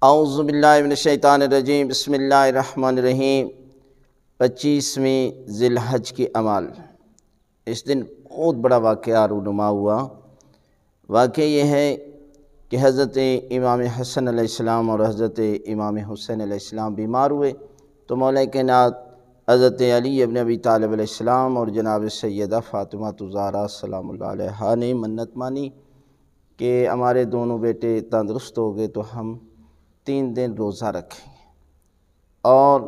اعوذ باللہ من الشیطان الرجیم، بسم اللہ الرحمن الرحیم۔ 25ویں ذی الحج کی اعمال۔ اس دن بہت بڑا واقعہ رونما ہوا۔ واقعہ یہ ہے کہ حضرت امام حسن علیہ السلام اور حضرت امام حسین علیہ السلام بیمار ہوئے تو مولا کائنات حضرت علی ابن ابی طالب علیہ السلام اور جناب سیدہ فاطمہ الزہرا سلام اللہ علیہا نے منت مانی کہ ہمارے دونوں بیٹے تندرست ہو گئے تو ہم 3 دن روزہ رکھیں گے۔ اور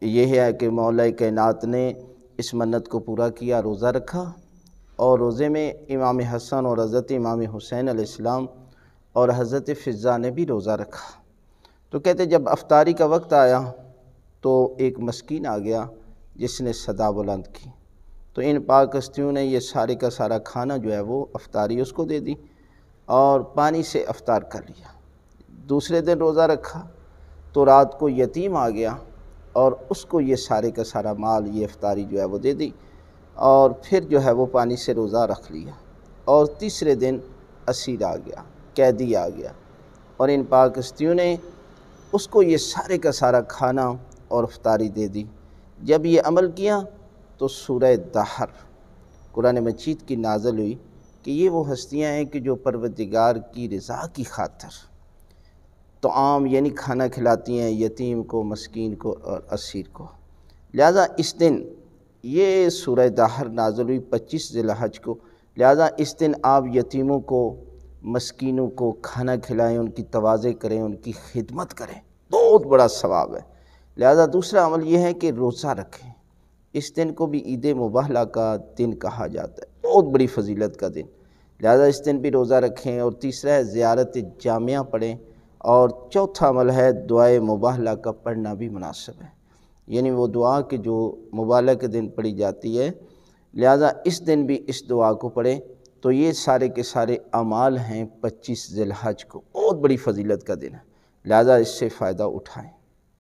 یہ ہے کہ مولا کائنات نے اس منت کو پورا کیا، روزہ رکھا، اور روزے میں امام حسن اور حضرت امام حسین علیہ السلام اور حضرت فضہ نے بھی روزہ رکھا۔ تو کہتے جب افطاری کا وقت آیا تو ایک مسکین آ گیا جس نے صدا بلند کی، تو ان پاک ہستیوں نے یہ سارے کا سارا کھانا جو ہے وہ افطاری اس کو دے دی اور پانی سے افطار کر لیا۔ دوسرے دن روزہ رکھا تو رات کو یتیم آ گیا اور اس کو یہ سارے کا سارا مال، یہ افطاری جو ہے وہ دے دی، اور پھر جو ہے وہ پانی سے روزہ رکھ لیا۔ اور تیسرے دن اسیر آ گیا، قیدی آ گیا، اور ان پاک ہستیوں نے اس کو یہ سارے کا سارا کھانا اور افطاری دے دی۔ جب یہ عمل کیا تو سورہ دہر قرآن مجید کی نازل ہوئی کہ یہ وہ ہستیاں ہیں کہ جو پروردگار کی رضا کی خاطر طعام یعنی کھانا کھلاتی ہیں یتیم کو، مسکین کو اور اسیر کو۔ لہذا اس دن یہ سورہ دہر نازل ہوئی 25 ذی الحج کو، لہذا اس دن آپ یتیموں کو، مسکینوں کو کھانا کھلائیں، ان کی تواضع کریں، ان کی خدمت کریں، بہت بڑا ثواب ہے۔ لہذا دوسرا عمل یہ ہے کہ روزہ رکھیں۔ اس دن کو بھی عید مباہلہ کا دن کہا جاتا ہے، بہت بڑی فضیلت کا دن، لہذا اس دن بھی روزہ رکھیں۔ اور تیسرا ہے زیارت جامعہ پڑھیں، اور چوتھا عمل ہے دعائے مباہلہ کا پڑھنا بھی مناسب ہے، یعنی وہ دعا کہ جو مباہلہ کے دن پڑھی جاتی ہے، لہذا اس دن بھی اس دعا کو پڑھیں۔ تو یہ سارے کے سارے اعمال ہیں 25 ذی الحج کو، بہت بڑی فضیلت کا دن ہے، لہذا اس سے فائدہ اٹھائیں۔